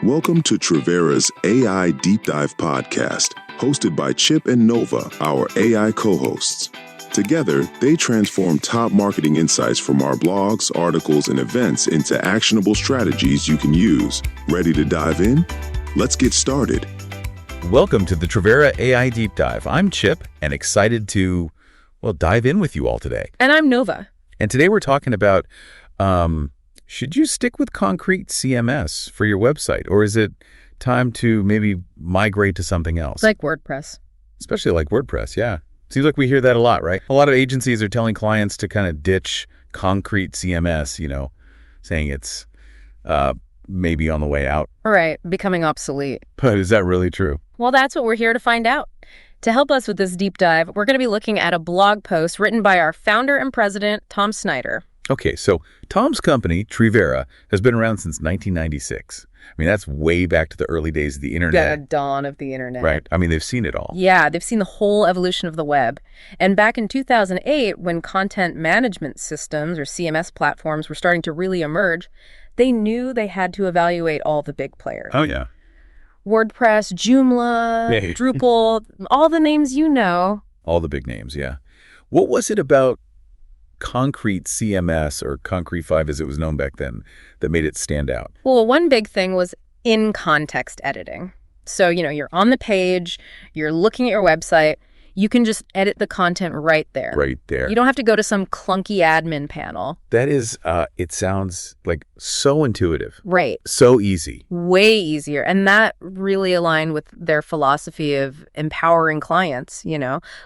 Welcome to Trivera's AI Deep Dive podcast, hosted by Chip and Nova, our AI co-hosts. Together, they transform top marketing insights from our blogs, articles, and events into actionable strategies you can use. Ready to dive in? Let's get started. Welcome to the Trivera AI Deep Dive. I'm Chip and excited to, dive in with you all today. And I'm Nova. And today we're talking about, should you stick with concrete CMS for your website, or is it time to maybe migrate to something else? Like WordPress. Especially like WordPress, yeah. Seems like we hear that a lot, right? A lot of agencies are telling clients to kind of ditch concrete CMS, saying it's maybe on the way out. Right, becoming obsolete. But is that really true? Well, that's what we're here to find out. To help us with this deep dive, we're going to be looking at a blog post written by our founder and president, Tom Snyder. Okay, so Tom's company, Trivera, has been around since 1996. I mean, that's way back to the early days of the internet. The dawn of the internet. Right. I mean, they've seen it all. Yeah, they've seen the whole evolution of the web. And back in 2008, when content management systems or CMS platforms were starting to really emerge, they knew they had to evaluate all the big players. Oh, yeah. WordPress, Joomla, Hey. Drupal, all the names you know. All the big names, yeah. What was it about concrete CMS, or Concrete 5 as it was known back then, that made it stand out? Well, one big thing was in-context editing. So, you're on the page, you're looking at your website, you can just edit the content right there. Right there. You don't have to go to some clunky admin panel. That is, it sounds like so intuitive. Right. So easy. Way easier. And that really aligned with their philosophy of empowering clients,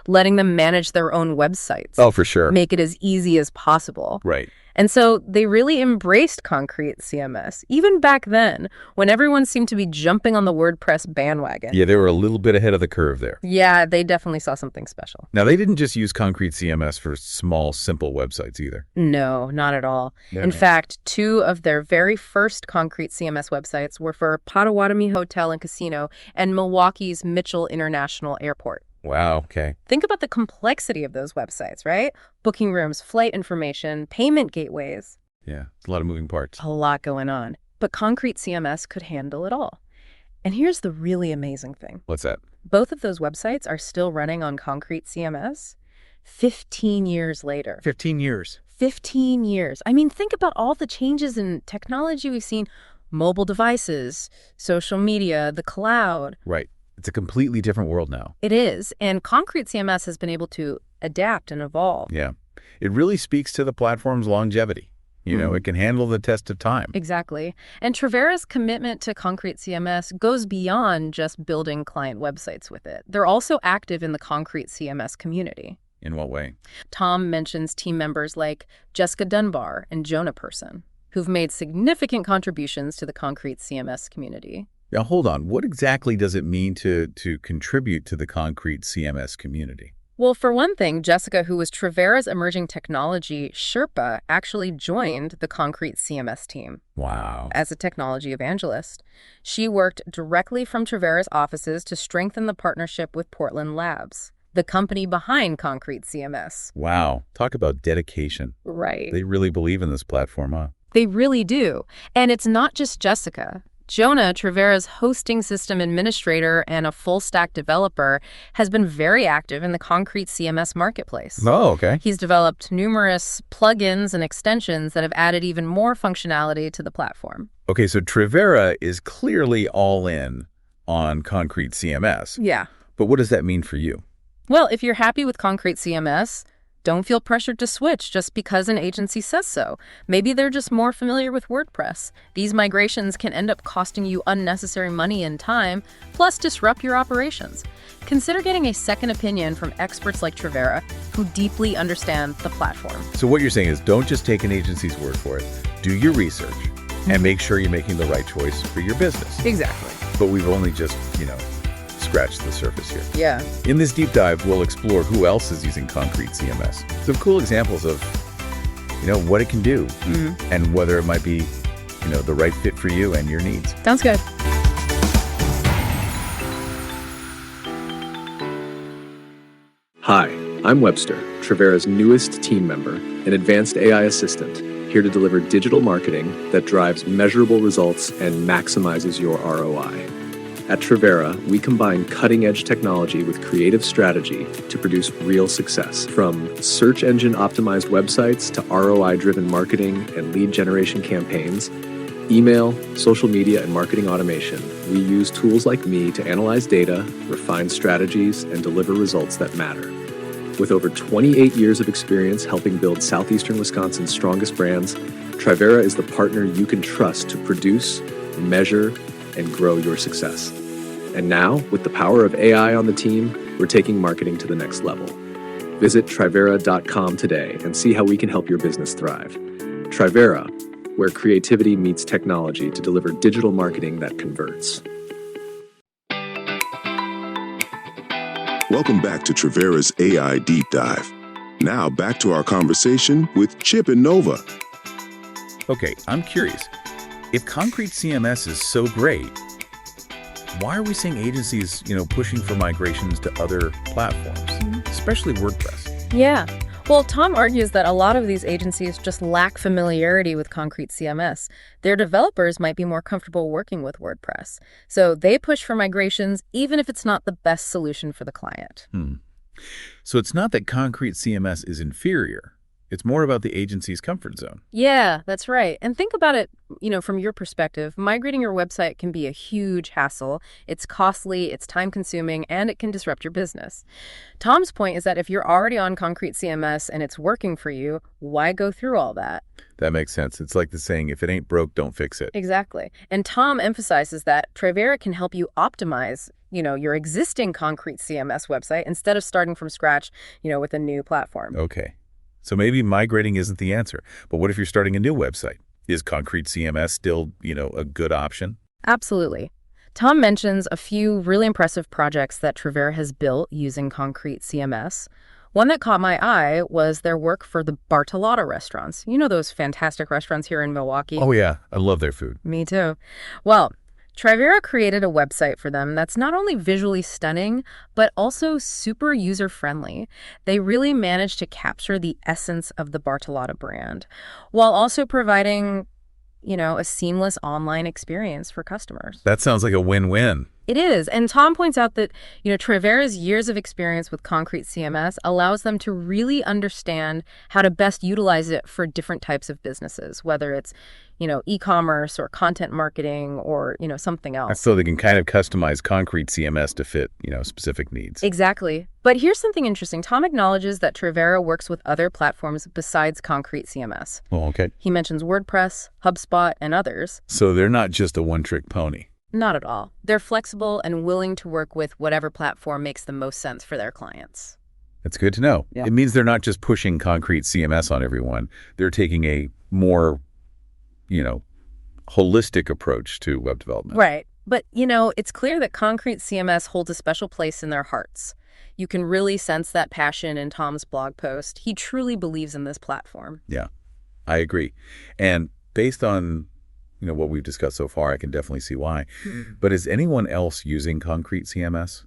letting them manage their own websites. Oh, for sure. Make it as easy as possible. Right. And so they really embraced concrete CMS, even back then, when everyone seemed to be jumping on the WordPress bandwagon. Yeah, they were a little bit ahead of the curve there. Yeah, they definitely saw something special. Now, they didn't just use concrete CMS for small, simple websites either. No, not at all. No. In fact, two of their very first concrete CMS websites were for Potawatomi Hotel and Casino and Milwaukee's Mitchell International Airport. Wow, okay. Think about the complexity of those websites, right? Booking rooms, flight information, payment gateways. Yeah, it's a lot of moving parts. A lot going on. But concrete CMS could handle it all. And here's the really amazing thing. What's that? Both of those websites are still running on concrete CMS 15 years later. 15 years. 15 years. I mean, think about all the changes in technology we've seen. Mobile devices, social media, the cloud. Right. It's a completely different world now. It is. And concrete CMS has been able to adapt and evolve. Yeah. It really speaks to the platform's longevity. It can handle the test of time. Exactly. And Trivera's commitment to concrete CMS goes beyond just building client websites with it. They're also active in the concrete CMS community. In what way? Tom mentions team members like Jessica Dunbar and Jonah Person, who've made significant contributions to the concrete CMS community. Now, hold on. What exactly does it mean to contribute to the concrete CMS community? Well, for one thing, Jessica, who was Trivera's emerging technology Sherpa, actually joined the concrete CMS team. Wow. As a technology evangelist. She worked directly from Trivera's offices to strengthen the partnership with Portland Labs, the company behind concrete CMS. Wow. Talk about dedication. Right. They really believe in this platform, huh? They really do. And it's not just Jessica. Jonah, Trivera's hosting system administrator and a full-stack developer, has been very active in the concrete CMS marketplace. Oh, okay. He's developed numerous plugins and extensions that have added even more functionality to the platform. Okay, so Trivera is clearly all in on concrete CMS. Yeah. But what does that mean for you? Well, if you're happy with concrete CMS, don't feel pressured to switch just because an agency says so. Maybe they're just more familiar with WordPress. These migrations can end up costing you unnecessary money and time, plus disrupt your operations. Consider getting a second opinion from experts like Trivera, who deeply understand the platform. So what you're saying is don't just take an agency's word for it. Do your research and make sure you're making the right choice for your business. Exactly. But we've only just, scratched the surface here. Yeah. In this deep dive, we'll explore who else is using concrete CMS. Some cool examples of, what it can do and whether it might be, the right fit for you and your needs. Sounds good. Hi, I'm Webster, Trivera's newest team member and advanced AI assistant, here to deliver digital marketing that drives measurable results and maximizes your ROI. At Trivera, we combine cutting-edge technology with creative strategy to produce real success. From search engine optimized websites to ROI-driven marketing and lead generation campaigns, email, social media, and marketing automation, we use tools like Me to analyze data, refine strategies, and deliver results that matter. With over 28 years of experience helping build southeastern Wisconsin's strongest brands, Trivera is the partner you can trust to produce, measure, and grow your success. And now, with the power of AI on the team, we're taking marketing to the next level. Visit Trivera.com today and see how we can help your business thrive. Trivera, where creativity meets technology to deliver digital marketing that converts. Welcome back to Trivera's AI Deep Dive. Now back to our conversation with Chip and Nova. Okay, I'm curious. If concrete CMS is so great, why are we seeing agencies, pushing for migrations to other platforms, especially WordPress? Yeah. Well, Tom argues that a lot of these agencies just lack familiarity with concrete CMS. Their developers might be more comfortable working with WordPress. So they push for migrations even if it's not the best solution for the client. So it's not that concrete CMS is inferior. It's more about the agency's comfort zone. Yeah, that's right. And think about it, from your perspective, migrating your website can be a huge hassle. It's costly, it's time-consuming, and it can disrupt your business. Tom's point is that if you're already on concrete CMS and it's working for you, why go through all that? That makes sense. It's like the saying, if it ain't broke, don't fix it. Exactly. And Tom emphasizes that Trivera can help you optimize your existing concrete CMS website instead of starting from scratch, with a new platform. Okay. So maybe migrating isn't the answer. But what if you're starting a new website? Is concrete CMS still, a good option? Absolutely. Tom mentions a few really impressive projects that Trivera has built using concrete CMS. One that caught my eye was their work for the Bartolotta restaurants. Those fantastic restaurants here in Milwaukee? Oh, yeah. I love their food. Me too. Well, Trivera created a website for them that's not only visually stunning, but also super user-friendly. They really managed to capture the essence of the Bartolotta brand, while also providing, a seamless online experience for customers. That sounds like a win-win. It is. And Tom points out that, Trivera's years of experience with concrete CMS allows them to really understand how to best utilize it for different types of businesses, whether it's, e-commerce or content marketing or, something else. So they can kind of customize concrete CMS to fit, specific needs. Exactly. But here's something interesting. Tom acknowledges that Trivera works with other platforms besides concrete CMS. Oh, okay. He mentions WordPress, HubSpot, and others. So they're not just a one-trick pony. Not at all. They're flexible and willing to work with whatever platform makes the most sense for their clients. That's good to know. Yeah. It means they're not just pushing concrete CMS on everyone. They're taking a more, holistic approach to web development. Right. But, it's clear that concrete CMS holds a special place in their hearts. You can really sense that passion in Tom's blog post. He truly believes in this platform. Yeah, I agree. And based on what we've discussed so far, I can definitely see why. But is anyone else using concrete CMS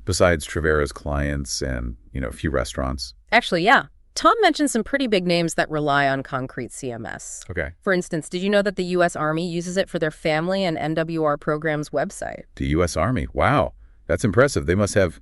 besides Trivera's clients and, a few restaurants? Actually, yeah. Tom mentioned some pretty big names that rely on concrete CMS. Okay. For instance, did you know that the U.S. Army uses it for their family and NWR programs website? The U.S. Army. Wow. That's impressive. They must have,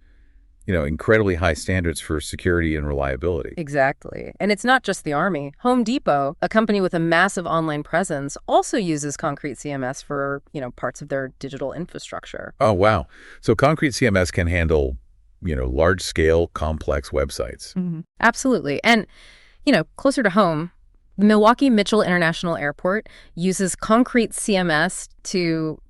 incredibly high standards for security and reliability. Exactly. And it's not just the Army. Home Depot, a company with a massive online presence, also uses concrete CMS for, parts of their digital infrastructure. Oh, wow. So concrete CMS can handle, large-scale, complex websites. Mm-hmm. Absolutely. And, closer to home, the Milwaukee Mitchell International Airport uses concrete CMS to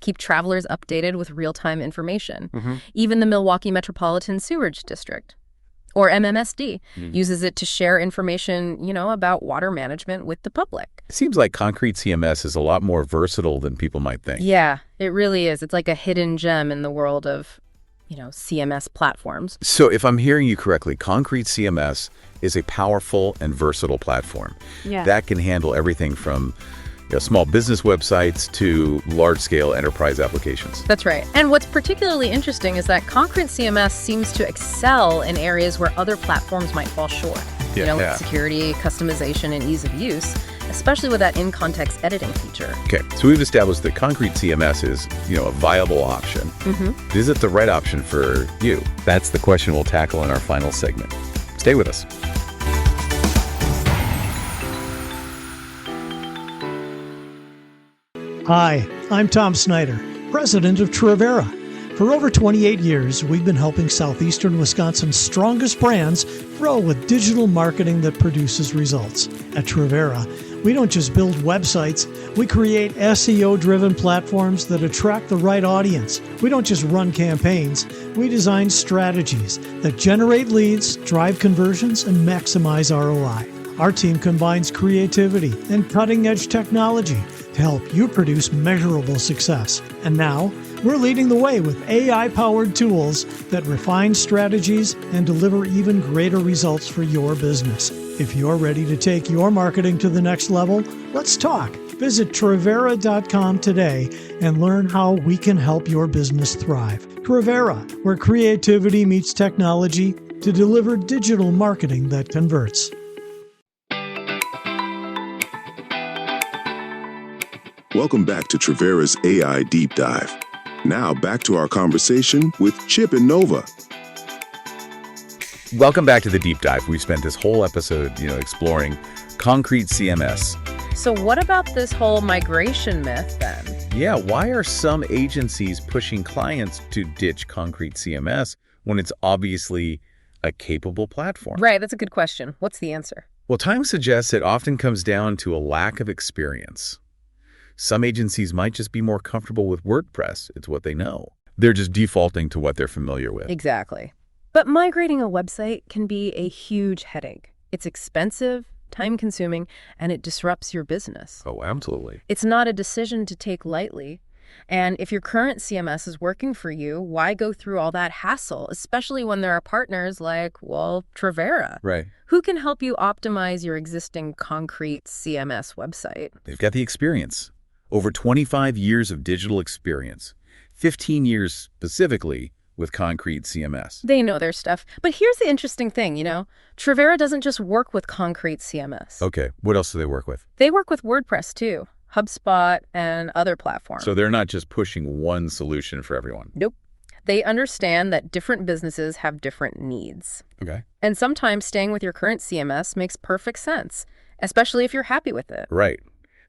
keep travelers updated with real-time information. Mm-hmm. Even the Milwaukee Metropolitan Sewerage District, or MMSD, uses it to share information, about water management with the public. It seems like concrete CMS is a lot more versatile than people might think. Yeah, it really is. It's like a hidden gem in the world of, CMS platforms. So if I'm hearing you correctly, concrete CMS is a powerful and versatile platform that can handle everything from small business websites to large-scale enterprise applications. That's right. And what's particularly interesting is that concrete CMS seems to excel in areas where other platforms might fall short. With security, customization, and ease of use. especially with that in-context editing feature. Okay, so we've established that Concrete CMS is, a viable option. Is it the right option for you? That's the question we'll tackle in our final segment. Stay with us. Hi, I'm Tom Snyder, president of Trivera. For over 28 years, we've been helping southeastern Wisconsin's strongest brands grow with digital marketing that produces results. At Trivera, we don't just build websites, we create SEO-driven platforms that attract the right audience. We don't just run campaigns, we design strategies that generate leads, drive conversions, and maximize ROI. Our team combines creativity and cutting-edge technology to help you produce measurable success. And now, we're leading the way with AI-powered tools that refine strategies and deliver even greater results for your business. If you're ready to take your marketing to the next level, let's talk. Visit Trivera.com today and learn how we can help your business thrive. Trivera, where creativity meets technology to deliver digital marketing that converts. Welcome back to Trivera's AI Deep Dive. Now back to our conversation with Chip and Nova. Welcome back to the Deep Dive. We've spent this whole episode, exploring Concrete CMS. So what about this whole migration myth then? Yeah, why are some agencies pushing clients to ditch Concrete CMS when it's obviously a capable platform? Right, that's a good question. What's the answer? Well, time suggests it often comes down to a lack of experience. Some agencies might just be more comfortable with WordPress. It's what they know. They're just defaulting to what they're familiar with. Exactly. But migrating a website can be a huge headache. It's expensive, time-consuming, and it disrupts your business. Oh, absolutely. It's not a decision to take lightly. And if your current CMS is working for you, why go through all that hassle, especially when there are partners like, Trivera, Right. who can help you optimize your existing Concrete CMS website? They've got the experience. Over 25 years of digital experience, 15 years specifically with Concrete CMS. They know their stuff. But here's the interesting thing, Trivera doesn't just work with Concrete CMS. Okay, what else do they work with? They work with WordPress too, HubSpot, and other platforms. So they're not just pushing one solution for everyone. Nope. They understand that different businesses have different needs. Okay. And sometimes staying with your current CMS makes perfect sense, especially if you're happy with it. Right.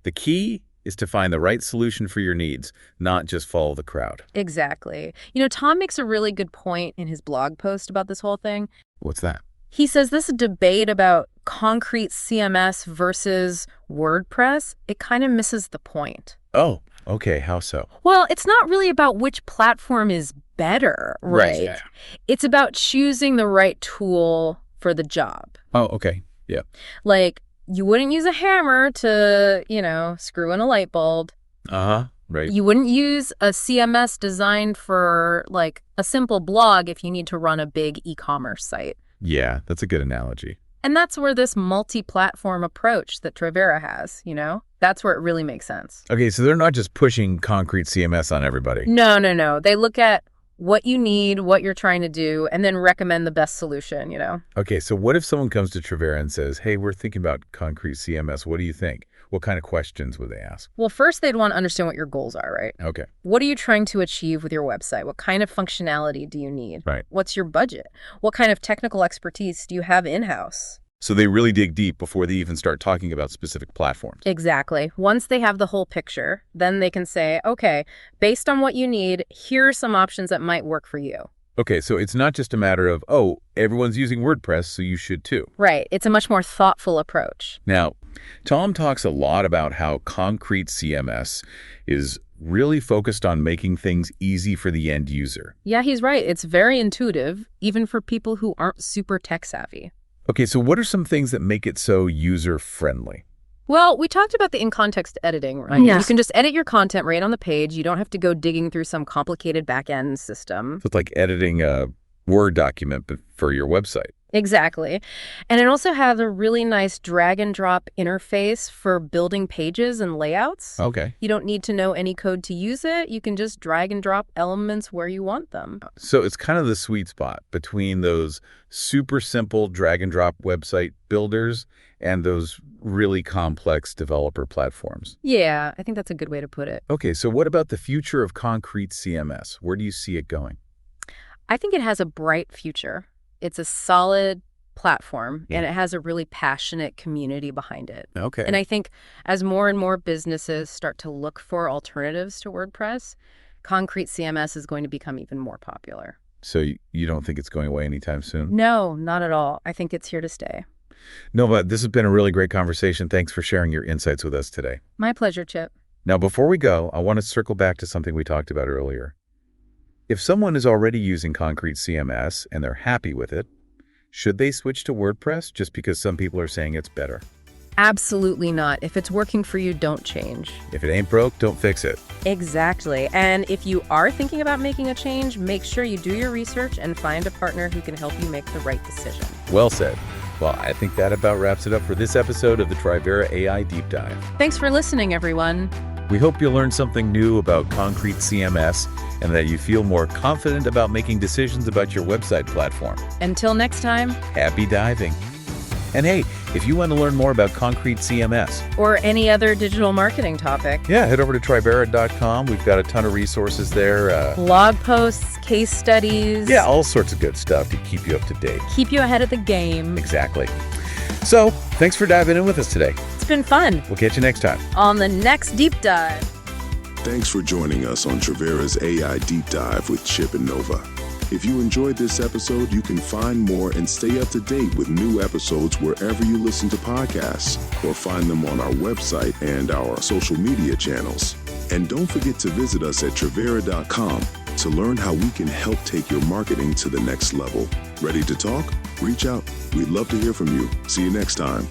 The key is to find the right solution for your needs, not just follow the crowd. Exactly. Tom makes a really good point in his blog post about this whole thing. What's that? He says this debate about Concrete CMS versus WordPress, it kind of misses the point. Oh, okay. How so? Well, it's not really about which platform is better, right? Yeah. It's about choosing the right tool for the job. Oh, okay. Yeah. Like, you wouldn't use a hammer to, screw in a light bulb. Uh-huh. Right. You wouldn't use a CMS designed for, a simple blog if you need to run a big e-commerce site. Yeah, that's a good analogy. And that's where this multi-platform approach that Trivera has, that's where it really makes sense. Okay, so they're not just pushing Concrete CMS on everybody. No. They look at what you need, what you're trying to do, and then recommend the best solution, Okay, so what if someone comes to Trivera and says, hey, we're thinking about Concrete CMS. What do you think? What kind of questions would they ask? Well, first, they'd want to understand what your goals are, right? Okay. What are you trying to achieve with your website? What kind of functionality do you need? Right. What's your budget? What kind of technical expertise do you have in-house? So they really dig deep before they even start talking about specific platforms. Exactly. Once they have the whole picture, then they can say, okay, based on what you need, here are some options that might work for you. Okay, so it's not just a matter of, everyone's using WordPress, so you should too. Right. It's a much more thoughtful approach. Now, Tom talks a lot about how Concrete CMS is really focused on making things easy for the end user. Yeah, he's right. It's very intuitive, even for people who aren't super tech savvy. Okay, so what are some things that make it so user-friendly? Well, we talked about the in-context editing, right? Yes. You can just edit your content right on the page. You don't have to go digging through some complicated back-end system. So it's like editing a Word document but for your website. Exactly. And it also has a really nice drag and drop interface for building pages and layouts. Okay. You don't need to know any code to use it. You can just drag and drop elements where you want them. So it's kind of the sweet spot between those super simple drag and drop website builders and those really complex developer platforms. Yeah, I think that's a good way to put it. Okay, so what about the future of concrete CMS? Where do you see it going? I think it has a bright future. It's a solid platform, and it has a really passionate community behind it. Okay. And I think as more and more businesses start to look for alternatives to WordPress, Concrete CMS is going to become even more popular. So you don't think it's going away anytime soon? No, not at all. I think it's here to stay. Nova, this has been a really great conversation. Thanks for sharing your insights with us today. My pleasure, Chip. Now, before we go, I want to circle back to something we talked about earlier. If someone is already using Concrete CMS and they're happy with it, should they switch to WordPress just because some people are saying it's better? Absolutely not. If it's working for you, don't change. If it ain't broke, don't fix it. Exactly. And if you are thinking about making a change, make sure you do your research and find a partner who can help you make the right decision. Well said. Well, I think that about wraps it up for this episode of the Trivera AI Deep Dive. Thanks for listening, everyone. We hope you learned something new about Concrete CMS and that you feel more confident about making decisions about your website platform. Until next time. Happy diving. And hey, if you want to learn more about Concrete CMS or any other digital marketing topic, head over to Trivera.com. We've got a ton of resources there. Blog posts, case studies. Yeah, all sorts of good stuff to keep you up to date. Keep you ahead of the game. Exactly. So, thanks for diving in with us today. It's been fun. We'll catch you next time on the next Deep Dive. Thanks for joining us on Trivera's AI Deep Dive with Chip and Nova. If you enjoyed this episode, you can find more and stay up to date with new episodes wherever you listen to podcasts, or find them on our website and our social media channels. And don't forget to visit us at Trivera.com to learn how we can help take your marketing to the next level. Ready to talk? Reach out. We'd love to hear from you. See you next time.